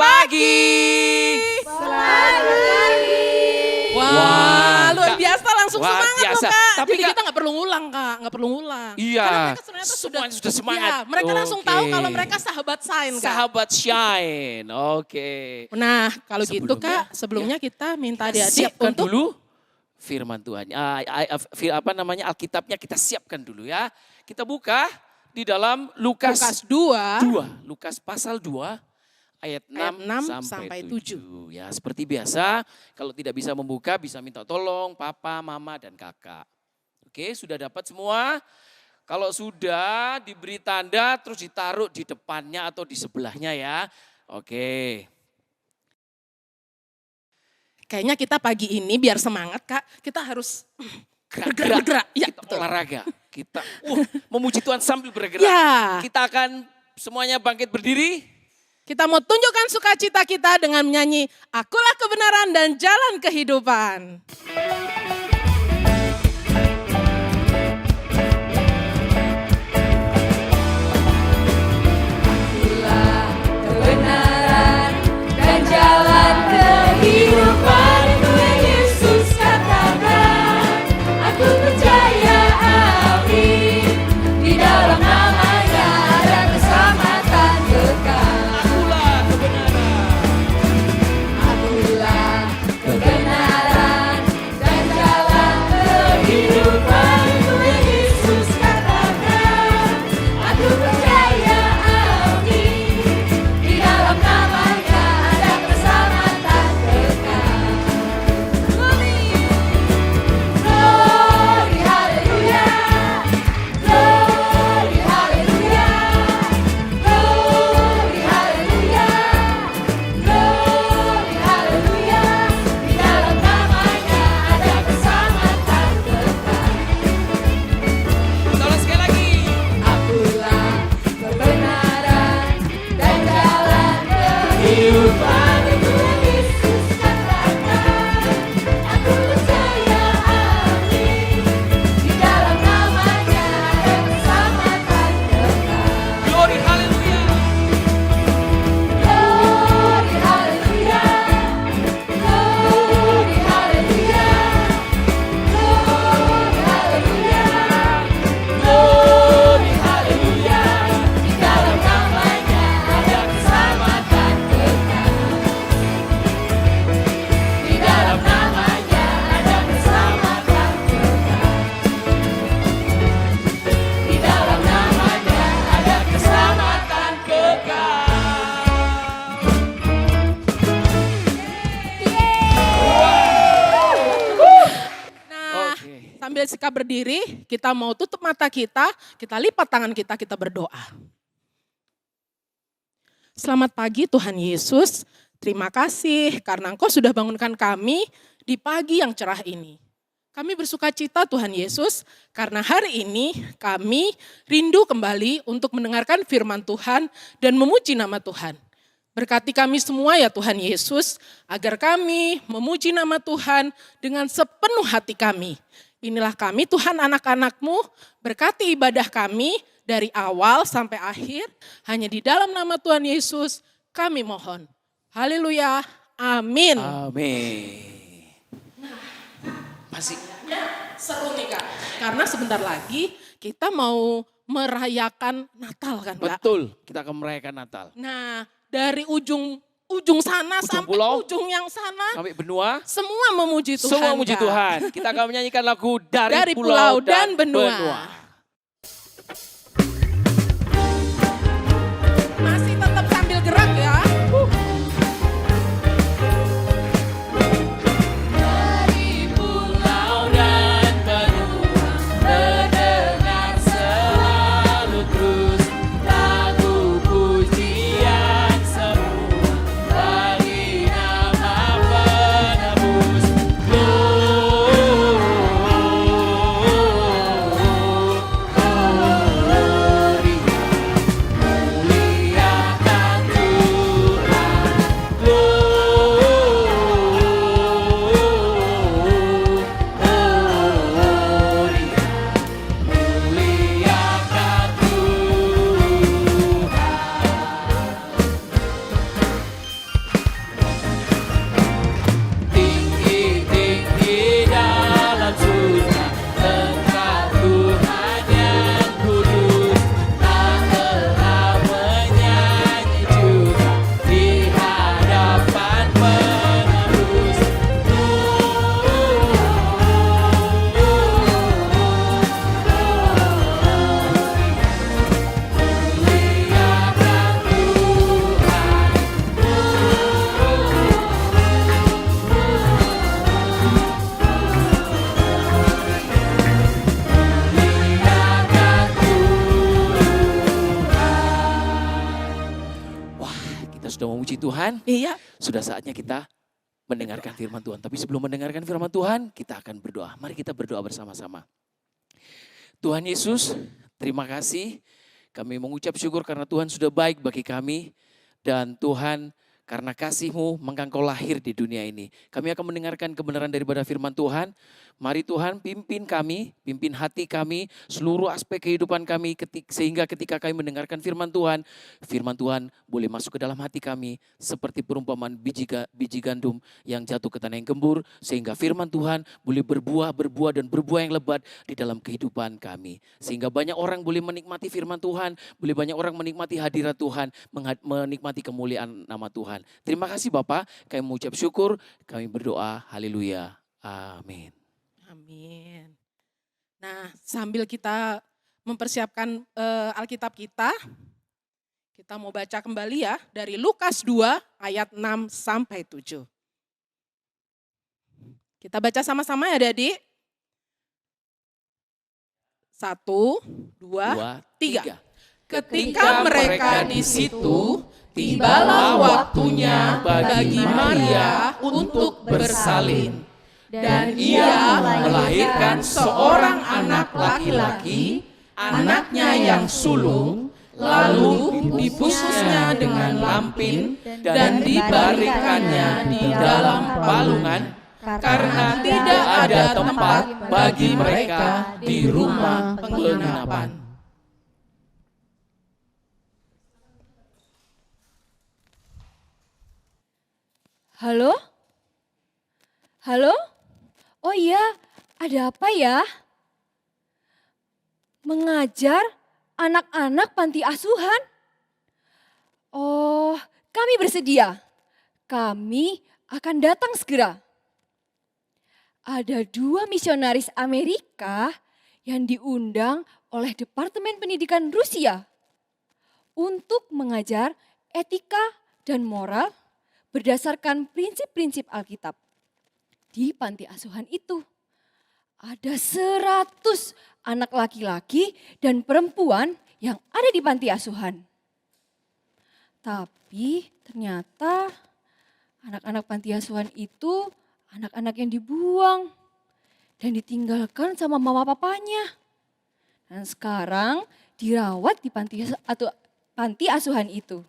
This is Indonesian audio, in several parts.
pagi. Selamat pagi. Wah, luar Kak. biasa langsung Wah, semangat biasa. loh Kak. Tapi, Jadi Kak, kita nggak perlu ngulang Kak, nggak perlu ngulang. Iya, Karena mereka ternyata semuanya sudah semangat. Iya, mereka langsung Oke. tahu kalau mereka sahabat Shine Kak. Sahabat Shine, oke. Nah kalau gitu Sebelumnya, Kak, sebelumnya kita minta Kita adik-adik siapkan untuk dulu firman Tuhan. Alkitabnya kita siapkan dulu ya. Kita buka di dalam Lukas Lukas 2 2. Lukas pasal 2 ayat 6, Ayat 6 sampai sampai 7. Ya, seperti biasa, kalau tidak bisa membuka bisa minta tolong papa, mama dan kakak. Oke, sudah dapat semua? Kalau sudah diberi tanda terus ditaruh di depannya atau di sebelahnya ya. Oke. Kayaknya kita pagi ini biar semangat Kak, kita harus Bergerak. Ya, Kita betul. olahraga. Kita memuji Tuhan sambil bergerak. Ya. Kita akan semuanya bangkit berdiri. Kita mau tunjukkan sukacita kita dengan menyanyi Akulah Kebenaran dan Jalan Kehidupan. Kebenaran dan jalan kehidupan, itu yang Yesus katakan. Aku percaya, amin. Di dalam namanya ada keselamatan kekal. Akulah kebenaran. Akulah kebenaran dan jalan kehidupan, itu yang Yesus katakan. Aku percaya, amin. Di dalam namanya ada keselamatan kekal. Glory, haleluya. Glory, haleluya. Glory, haleluya. Glory, haleluya. Di dalam namanya ada keselamatan kekal. Tolong sekali lagi. Akulah kebenaran dan jalan kehidupan, itu yang Yesus katakan. Aku percaya, amin. Di dalam namanya ada keselamatan kekal. Glory, haleluya. Glory, haleluya. Glory, haleluya. Glory, haleluya. Glory, haleluya. Di dalam namanya ada keselamatan kekal. Di dalam namanya ada keselamatan kekal. Di dalam namanya ada keselamatan kekal. Nah, Oke. sambil sikap berdiri, kita mau tutup mata kita lipat tangan kita berdoa. Selamat pagi Tuhan Yesus, terima kasih karena Engkau sudah bangunkan kami di pagi yang cerah ini. Kami bersuka cita Tuhan Yesus karena hari ini kami rindu kembali untuk mendengarkan firman Tuhan dan memuji nama Tuhan. Berkati kami semua ya Tuhan Yesus, agar kami memuji nama Tuhan dengan sepenuh hati kami. Inilah kami Tuhan anak-anak-Mu, berkati ibadah kami dari awal sampai akhir. Hanya di dalam nama Tuhan Yesus kami mohon. Haleluya, amin. Amin. Masih Seru nih Kak, karena sebentar lagi kita mau merayakan Natal kan Kak. betul, kita akan merayakan Natal. Nah dari ujung sana Ujung sampai pulau, ujung yang sana, sampai benua, semua memuji Tuhan. semua memuji Kak. Tuhan. Kita akan menyanyikan lagu Dari pulau dan benua. Masih tetap sambil gerak ya. Dari pulau dan benua, terdengar selalu terus lagu pujian semua bagi nama penebus. Glory, Tuhan? Iya. Sudah saatnya kita mendengarkan firman Tuhan. Tapi sebelum mendengarkan firman Tuhan, kita akan berdoa. Mari kita berdoa bersama-sama. Tuhan Yesus, terima kasih. Kami mengucap syukur karena Tuhan sudah baik bagi kami. Dan Tuhan, karena kasih-Mu maka Engkau lahir di dunia ini. Kami akan mendengarkan kebenaran daripada firman Tuhan. Mari Tuhan pimpin kami, pimpin hati kami, seluruh aspek kehidupan kami sehingga ketika kami mendengarkan firman Tuhan boleh masuk ke dalam hati kami seperti perumpamaan biji gandum yang jatuh ke tanah yang gembur sehingga firman Tuhan boleh berbuah dan berbuah yang lebat di dalam kehidupan kami. Sehingga banyak orang boleh menikmati firman Tuhan, boleh banyak orang menikmati hadirat Tuhan, menikmati kemuliaan nama Tuhan. Terima kasih Bapak, kami mengucap syukur, kami berdoa, haleluya, amin. Amin. Nah, sambil kita mempersiapkan Alkitab kita mau baca kembali ya dari Lukas 2 ayat 6 sampai 7. Kita baca sama-sama ya Adik-adik. 1, 2, 3. Ketika mereka di situ, tibalah waktunya bagi Maria untuk bersalin. Dan ia melahirkan seorang anak laki-laki, anaknya yang sulung, lalu dibungkusnya dengan lampin dan dibaringkannya di dalam palungan, karena tidak ada tempat bagi mereka di rumah penginapan. Halo? Halo? Oh iya, ada apa ya? Mengajar anak-anak panti asuhan? Oh, kami bersedia. Kami akan datang segera. Ada 2 misionaris Amerika yang diundang oleh Departemen Pendidikan Rusia untuk mengajar etika dan moral berdasarkan prinsip-prinsip Alkitab. Di panti asuhan itu ada 100 anak laki-laki dan perempuan yang ada di panti asuhan. Tapi ternyata anak-anak panti asuhan itu anak-anak yang dibuang dan ditinggalkan sama mama papanya. Dan sekarang dirawat di panti asuhan itu.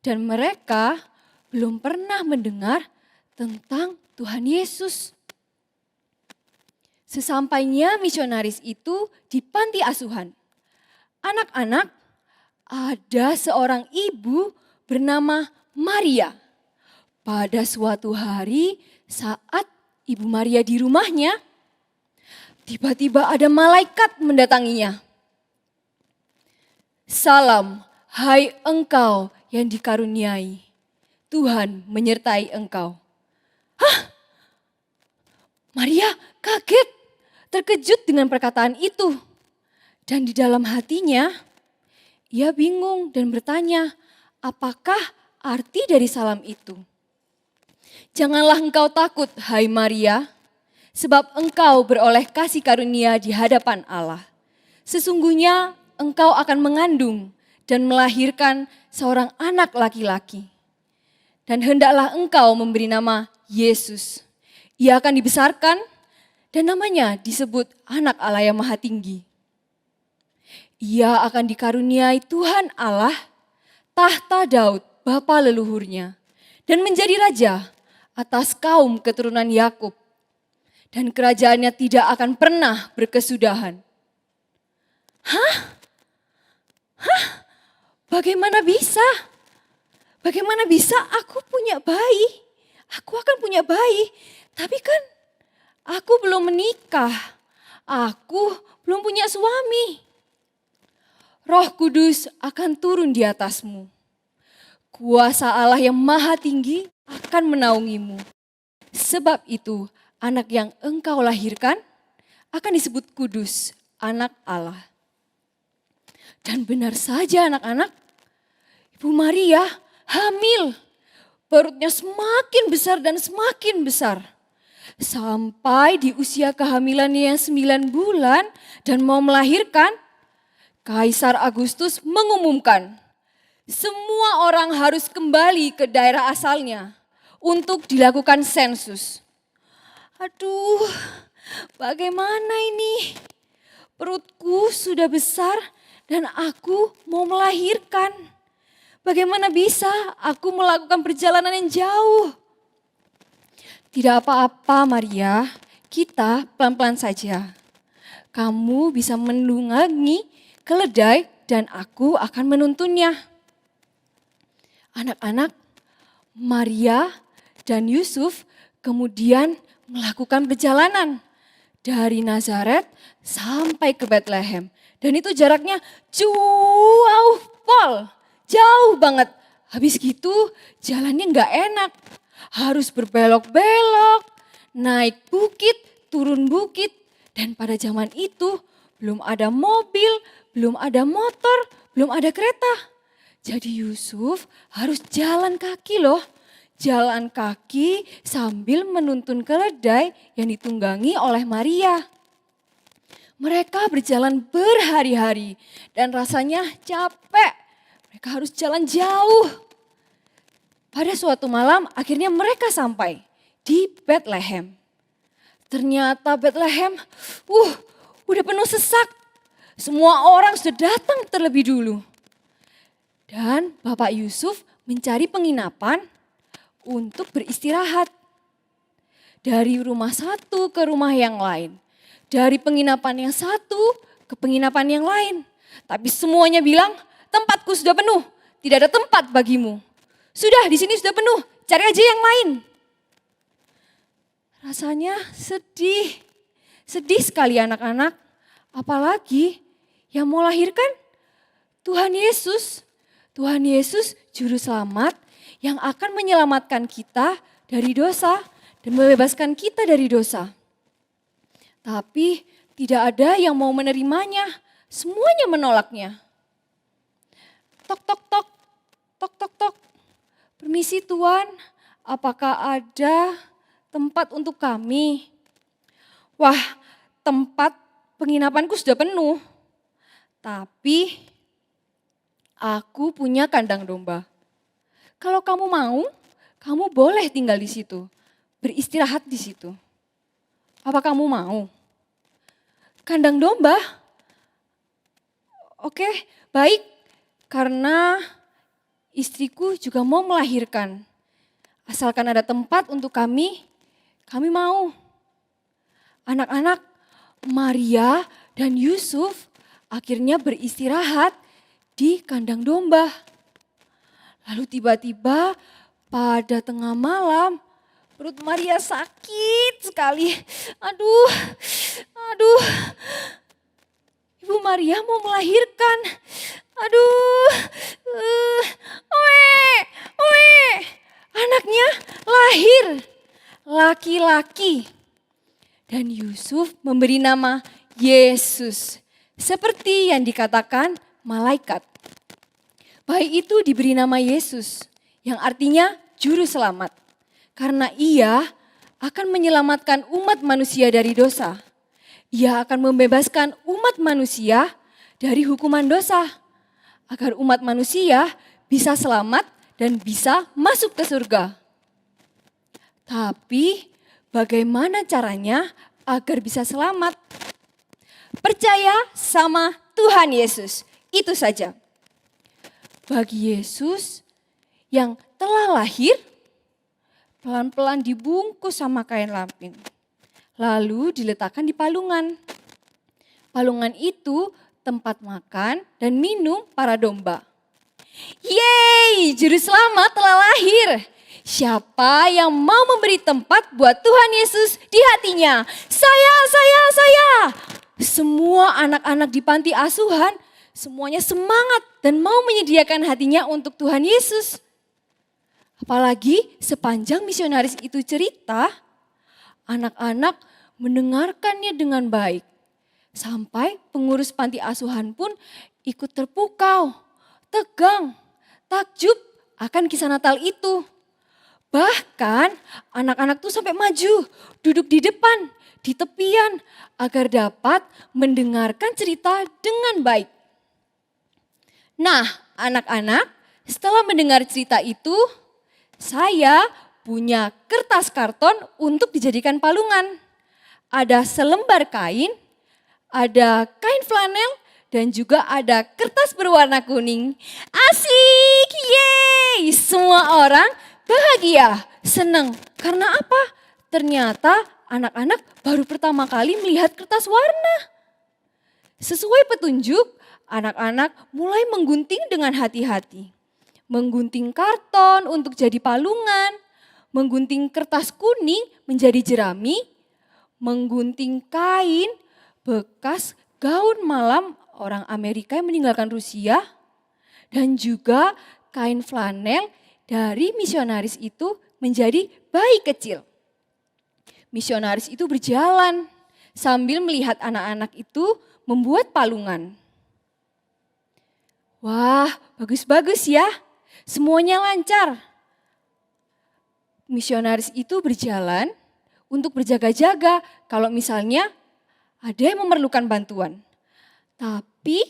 Dan mereka belum pernah mendengar tentang Tuhan Yesus. Sesampainya misionaris itu di panti asuhan, anak-anak, ada seorang ibu bernama Maria. Pada suatu hari saat Ibu Maria di rumahnya, tiba-tiba ada malaikat mendatanginya. Salam, hai engkau yang dikaruniai, Tuhan menyertai engkau. Hah? Maria kaget, terkejut dengan perkataan itu. Dan di dalam hatinya, ia bingung dan bertanya, apakah arti dari salam itu? Janganlah engkau takut, hai Maria, sebab engkau beroleh kasih karunia di hadapan Allah. Sesungguhnya engkau akan mengandung dan melahirkan seorang anak laki-laki. Dan hendaklah engkau memberi nama Yesus. Ia akan dibesarkan dan namanya disebut Anak Allah yang Maha Tinggi. Ia akan dikaruniai Tuhan Allah, tahta Daud, bapa leluhurnya, dan menjadi raja atas kaum keturunan Yakub. Dan kerajaannya tidak akan pernah berkesudahan. Hah? Bagaimana bisa? Bagaimana bisa aku punya bayi? Aku akan punya bayi, tapi kan aku belum menikah. Aku belum punya suami. Roh Kudus akan turun di atasmu. Kuasa Allah yang Maha Tinggi akan menaungimu. Sebab itu anak yang engkau lahirkan akan disebut kudus, anak Allah. Dan benar saja anak-anak, Ibu Maria hamil. Perutnya semakin besar dan semakin besar. Sampai di usia kehamilannya yang 9 bulan dan mau melahirkan, Kaisar Agustus mengumumkan, semua orang harus kembali ke daerah asalnya untuk dilakukan sensus. Aduh, bagaimana ini? Perutku sudah besar dan aku mau melahirkan. Bagaimana bisa aku melakukan perjalanan yang jauh? Tidak apa-apa Maria, kita pelan-pelan saja. Kamu bisa menunggangi keledai dan aku akan menuntunnya. Anak-anak, Maria dan Yusuf kemudian melakukan perjalanan dari Nazaret sampai ke Bethlehem. Dan itu jaraknya jauh pol, jauh banget. Habis gitu jalannya nggak enak, harus berbelok-belok, naik bukit, turun bukit. Dan pada zaman itu belum ada mobil, belum ada motor, belum ada kereta. Jadi Yusuf harus jalan kaki loh. Jalan kaki sambil menuntun keledai yang ditunggangi oleh Maria. Mereka berjalan berhari-hari dan rasanya capek. Mereka harus jalan jauh. Pada suatu malam akhirnya mereka sampai di Bethlehem. Ternyata Bethlehem udah penuh sesak. Semua orang sudah datang terlebih dulu. Dan Bapak Yusuf mencari penginapan untuk beristirahat. Dari rumah satu ke rumah yang lain. Dari penginapan yang satu ke penginapan yang lain. Tapi semuanya bilang, tempatku sudah penuh, tidak ada tempat bagimu. Sudah di sini sudah penuh, cari aja yang lain. Rasanya sedih, sedih sekali anak-anak. Apalagi yang mau lahirkan Tuhan Yesus. Tuhan Yesus juru selamat yang akan menyelamatkan kita dari dosa dan membebaskan kita dari dosa. Tapi tidak ada yang mau menerimanya, semuanya menolaknya. Tok, tok, tok, tok, tok, tok. Permisi Tuhan, apakah ada tempat untuk kami? Wah, tempat penginapanku sudah penuh. Tapi aku punya kandang domba. Kalau kamu mau, kamu boleh tinggal di situ, beristirahat di situ. Apa kamu mau? Kandang domba? Oke, baik. Karena istriku juga mau melahirkan. Asalkan ada tempat untuk kami mau. Anak-anak, Maria dan Yusuf akhirnya beristirahat di kandang domba. Lalu tiba-tiba pada tengah malam, perut Maria sakit sekali. Aduh. Ibu Maria mau melahirkan. Aduh. Anaknya lahir. Laki-laki. Dan Yusuf memberi nama Yesus. Seperti yang dikatakan malaikat. Bayi itu diberi nama Yesus. Yang artinya juru selamat. Karena ia akan menyelamatkan umat manusia dari dosa. Ia akan membebaskan umat manusia dari hukuman dosa. Agar umat manusia bisa selamat dan bisa masuk ke surga. Tapi bagaimana caranya agar bisa selamat? Percaya sama Tuhan Yesus, itu saja. Bagi Yesus yang telah lahir, pelan-pelan dibungkus sama kain lampin. Lalu diletakkan di palungan. Palungan itu tempat makan dan minum para domba. Yeay, juru selamat telah lahir. Siapa yang mau memberi tempat buat Tuhan Yesus di hatinya? Saya. Semua anak-anak di panti asuhan semuanya semangat dan mau menyediakan hatinya untuk Tuhan Yesus. Apalagi sepanjang misionaris itu cerita, anak-anak mendengarkannya dengan baik. Sampai pengurus panti asuhan pun ikut terpukau, tegang, takjub akan kisah Natal itu. Bahkan anak-anak tuh sampai maju, duduk di depan, di tepian agar dapat mendengarkan cerita dengan baik. Nah, anak-anak, setelah mendengar cerita itu, saya punya kertas karton untuk dijadikan palungan. Ada selembar kain, ada kain flanel, dan juga ada kertas berwarna kuning. Asik, yeay! Semua orang bahagia, senang. Karena apa? Ternyata anak-anak baru pertama kali melihat kertas warna. Sesuai petunjuk, anak-anak mulai menggunting dengan hati-hati. Menggunting karton untuk jadi palungan, menggunting kertas kuning menjadi jerami, menggunting kain bekas gaun malam orang Amerika yang meninggalkan Rusia, dan juga kain flanel dari misionaris itu menjadi bayi kecil. Misionaris itu berjalan sambil melihat anak-anak itu membuat palungan. Wah, bagus-bagus ya. Semuanya lancar. Misionaris itu berjalan untuk berjaga-jaga kalau misalnya ada yang memerlukan bantuan. Tapi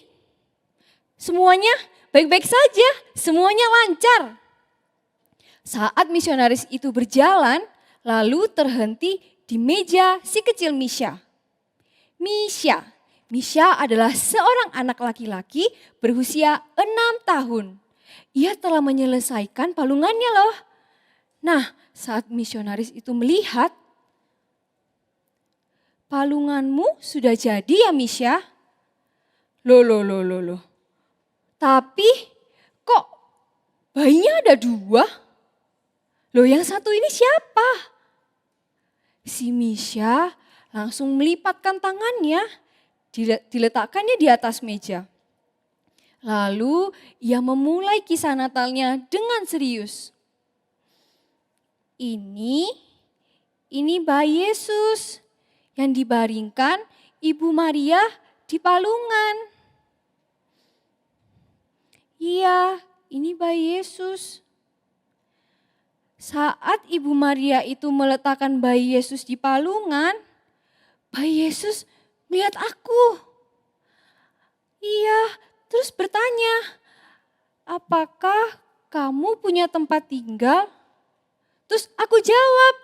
semuanya baik-baik saja, semuanya lancar. Saat misionaris itu berjalan, lalu terhenti di meja si kecil Misha. Misha adalah seorang anak laki-laki berusia 6 tahun. Ia telah menyelesaikan palungannya loh. Nah, saat misionaris itu melihat, palunganmu sudah jadi ya Misha? Loh. Tapi kok bayinya ada 2? Loh yang satu ini siapa? Si Misha langsung melipatkan tangannya, diletakkannya di atas meja. Lalu ia memulai kisah Natalnya dengan serius. Ini bayi Yesus yang dibaringkan Ibu Maria di palungan. Iya, ini bayi Yesus. Saat Ibu Maria itu meletakkan bayi Yesus di palungan, bayi Yesus melihat aku. Iya, terus bertanya, apakah kamu punya tempat tinggal? Terus aku jawab,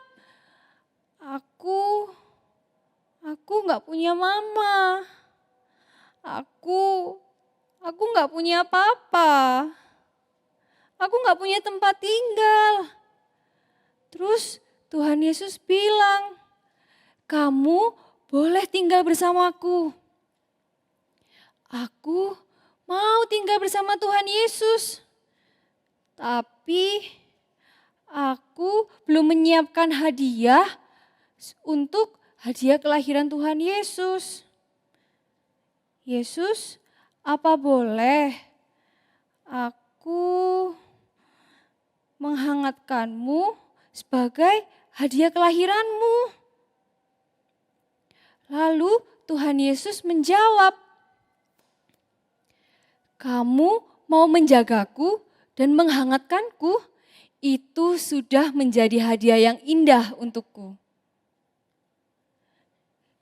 aku gak punya mama. Aku gak punya papa. Aku gak punya tempat tinggal. Terus Tuhan Yesus bilang, kamu boleh tinggal bersamaku. Aku mau tinggal bersama Tuhan Yesus. Tapi aku belum menyiapkan hadiah untuk hadiah kelahiran Tuhan Yesus. Yesus, apa boleh aku menghangatkanmu sebagai hadiah kelahiranmu? Lalu Tuhan Yesus menjawab, kamu mau menjagaku dan menghangatkanku, itu sudah menjadi hadiah yang indah untukku.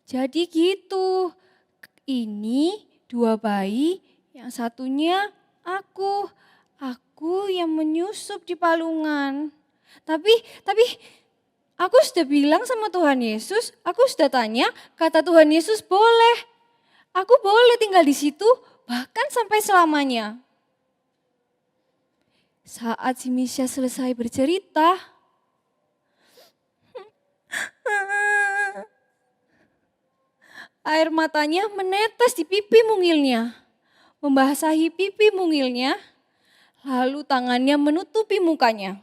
Jadi gitu, ini 2 bayi, yang satunya aku yang menyusup di palungan. Tapi aku sudah bilang sama Tuhan Yesus, aku sudah tanya, kata Tuhan Yesus boleh. Aku boleh tinggal di situ bahkan sampai selamanya. Saat si Misha selesai bercerita, air matanya menetes di pipi mungilnya, membasahi pipi mungilnya, lalu tangannya menutupi mukanya.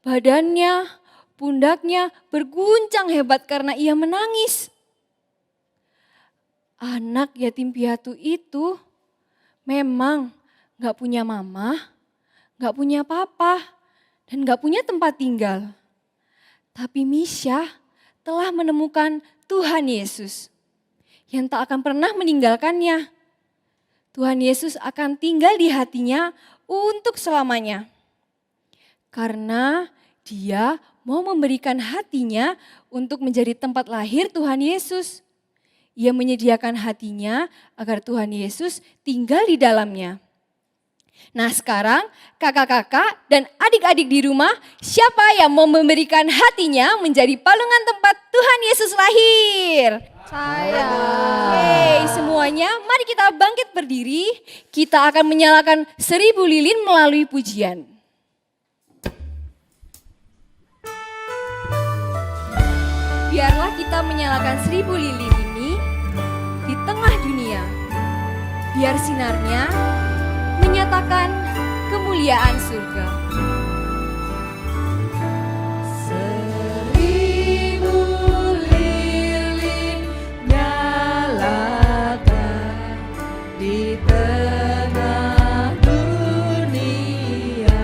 Badannya, pundaknya berguncang hebat karena ia menangis. Anak yatim piatu itu memang gak punya mama, gak punya papa, dan gak punya tempat tinggal. Tapi Misha telah menemukan Tuhan Yesus yang tak akan pernah meninggalkannya. Tuhan Yesus akan tinggal di hatinya untuk selamanya. Karena Dia mau memberikan hatinya untuk menjadi tempat lahir Tuhan Yesus. Ia menyediakan hatinya agar Tuhan Yesus tinggal di dalamnya. Nah sekarang kakak-kakak dan adik-adik di rumah, siapa yang mau memberikan hatinya menjadi palungan tempat Tuhan Yesus lahir? Saya. Yeay, semuanya mari kita bangkit berdiri. Kita akan menyalakan 1000 lilin melalui pujian. Biarlah kita menyalakan 1000 lilin ini di tengah dunia. Biar sinarnya menyatakan kemuliaan surga. 1000 lilin nyalakan di tengah dunia,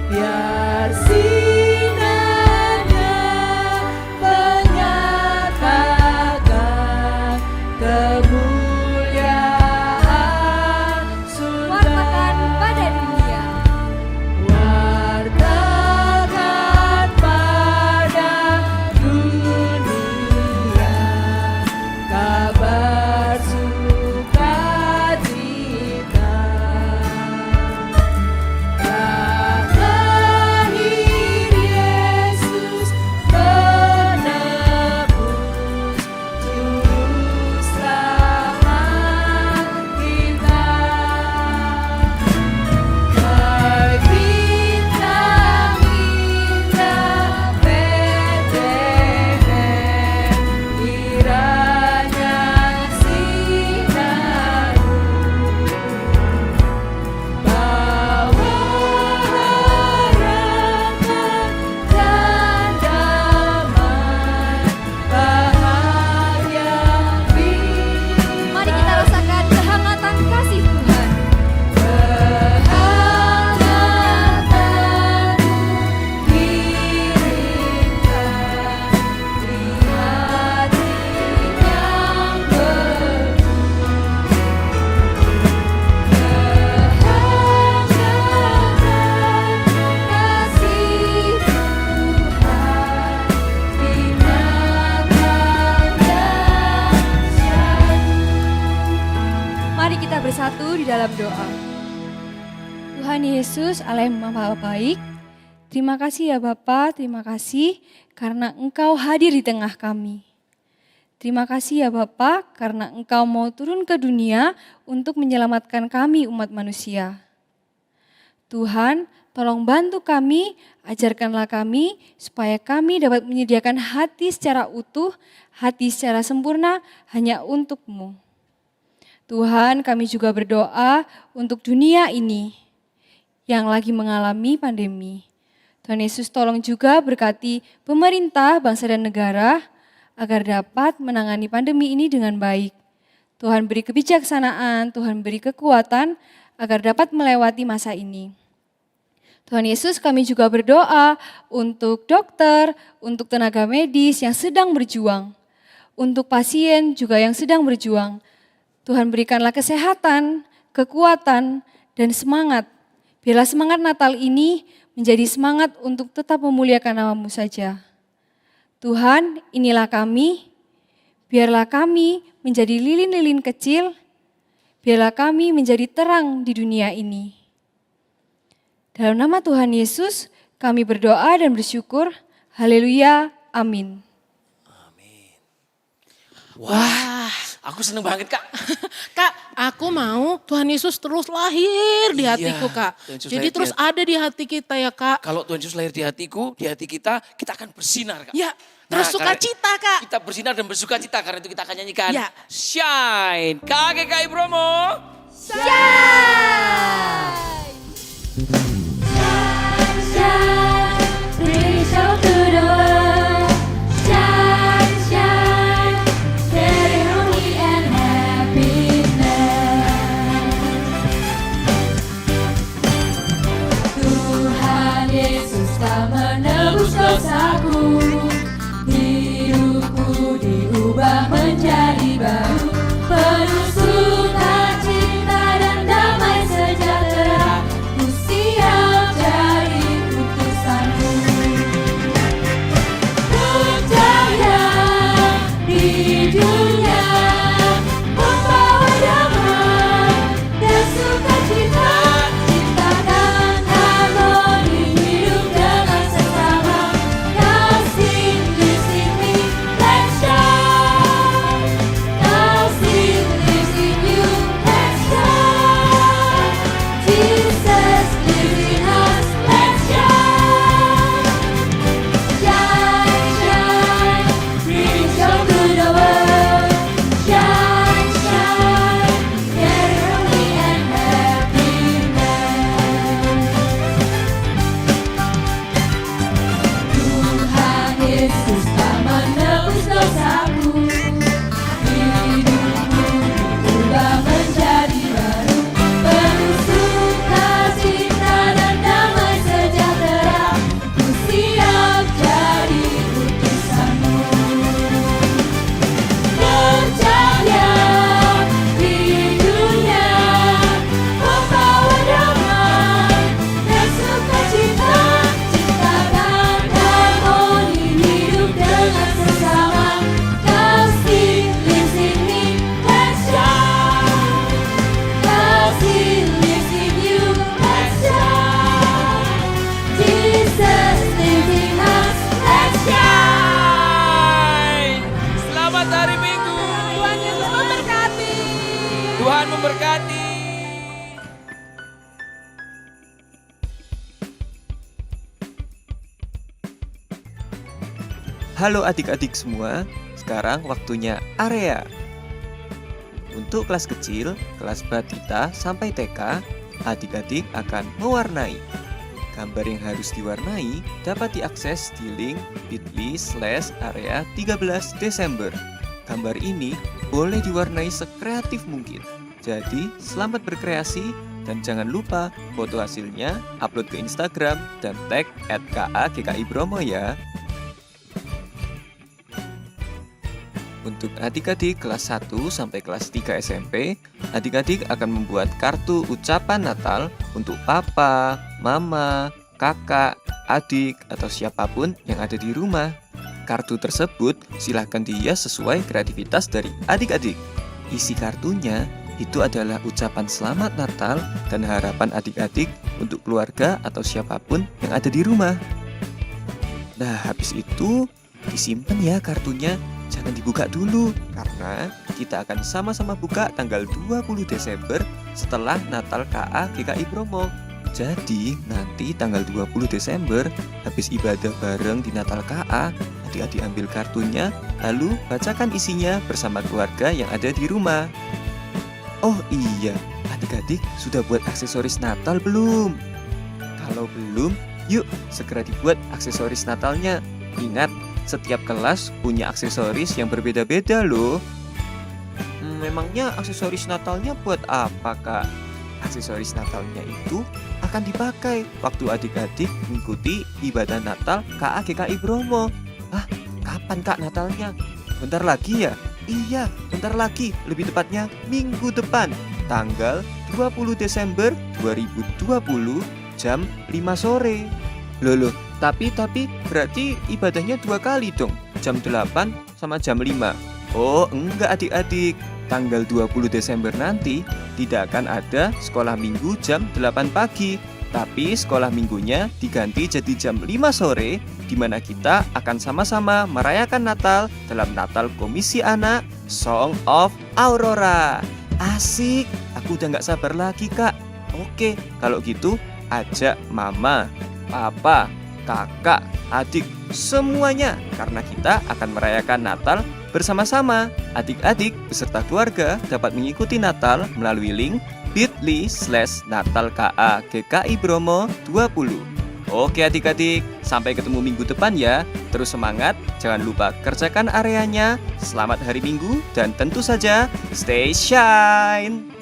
biar sinarnya menyatakan kemuliaan surga. Wartakan pada dunia. Wartakan pada dunia kabar sukacita, lahir Yesus penebus juru selamat kita. Hai bintang indah Betlehem, kiranya sinarmu bawa harapan dan damai bahagia bintang. Mari kita rasakan kehangatan kasih Tuhan. Mari kita bersatu di dalam doa. Tuhan Yesus, Allah yang Maha Baik, terima kasih ya Bapa, terima kasih karena Engkau hadir di tengah kami. Terima kasih ya Bapa karena Engkau mau turun ke dunia untuk menyelamatkan kami umat manusia. Tuhan, tolong bantu kami, ajarkanlah kami supaya kami dapat menyediakan hati secara utuh, hati secara sempurna hanya untuk-Mu. Tuhan, kami juga berdoa untuk dunia ini yang lagi mengalami pandemi. Tuhan Yesus tolong juga berkati pemerintah, bangsa dan negara agar dapat menangani pandemi ini dengan baik. Tuhan beri kebijaksanaan, Tuhan beri kekuatan agar dapat melewati masa ini. Tuhan Yesus, kami juga berdoa untuk dokter, untuk tenaga medis yang sedang berjuang, untuk pasien juga yang sedang berjuang. Tuhan berikanlah kesehatan, kekuatan, dan semangat. Biarlah semangat Natal ini menjadi semangat untuk tetap memuliakan nama-Mu saja. Tuhan, inilah kami, biarlah kami menjadi lilin-lilin kecil, biarlah kami menjadi terang di dunia ini. Dalam nama Tuhan Yesus, kami berdoa dan bersyukur. Haleluya, amin. Wah, aku seneng banget Kak. Kak, aku mau Tuhan Yesus terus lahir di Iya, hatiku, Kak. Tuhan Yesus Jadi lahir di terus hati. ada di hati kita ya, Kak. Kalau Tuhan Yesus lahir di hatiku, di hati kita akan bersinar Kak. Ya, terus karena sukacita, Kak. Kita bersinar dan bersukacita, karena itu kita akan nyanyikan Ya. Shine. KGKI Bromo. Reach out to the world, shine, shine, carry harmony and happiness. Tuhan Yesus telah menebus dosaku, hidupku diubah menjadi baru, penuh sukacita dan damai sejahtera. Halo adik-adik semua, sekarang waktunya area. Untuk kelas kecil, kelas batita sampai TK, adik-adik akan mewarnai. Gambar yang harus diwarnai dapat diakses di link bit.ly/area 13 Desember. Gambar ini boleh diwarnai sekreatif mungkin. Jadi, selamat berkreasi dan jangan lupa foto hasilnya upload ke Instagram dan tag @KA_GKI_Bromo ya. Untuk adik-adik kelas 1 sampai kelas 3 SMP, adik-adik akan membuat kartu ucapan Natal untuk papa, mama, kakak, adik, atau siapapun yang ada di rumah. Kartu tersebut silahkan dihias sesuai kreativitas dari adik-adik. Isi kartunya itu adalah ucapan selamat Natal dan harapan adik-adik untuk keluarga atau siapapun yang ada di rumah. Nah, habis itu disimpan ya kartunya. Jangan dibuka dulu, karena kita akan sama-sama buka tanggal 20 Desember setelah Natal KA GKI Bromo. Jadi, nanti tanggal 20 Desember, habis ibadah bareng di Natal KA, adik-adik ambil kartunya, lalu bacakan isinya bersama keluarga yang ada di rumah. Oh iya, adik-adik sudah buat aksesoris Natal belum? Kalau belum, yuk segera dibuat aksesoris Natalnya. Ingat, setiap kelas punya aksesoris yang berbeda-beda loh. Memangnya aksesoris Natalnya buat apa, Kak? Aksesoris Natalnya itu akan dipakai waktu adik-adik mengikuti ibadah Natal KA GKI Bromo. Ah, kapan Kak Natalnya? Bentar lagi ya? Iya, bentar lagi, lebih tepatnya minggu depan, tanggal 20 Desember 2020 jam 5 sore. Loh, tapi berarti ibadahnya 2 kali dong, jam 8 sama jam 5. Oh, enggak adik-adik. Tanggal 20 Desember nanti tidak akan ada sekolah minggu jam 8 pagi, tapi sekolah minggunya diganti jadi jam 5 sore, di mana kita akan sama-sama merayakan Natal dalam Natal Komisi Anak Song of Aurora. Asik, aku udah gak sabar lagi, Kak. Oke, kalau gitu ajak mama, papa, kakak, adik, semuanya, karena kita akan merayakan Natal bersama-sama. Adik-adik beserta keluarga dapat mengikuti Natal melalui link bit.ly/natalka GKI Bromo 20. Oke adik-adik, sampai ketemu minggu depan ya. Terus semangat, jangan lupa kerjakan areanya. Selamat hari Minggu dan tentu saja stay shine.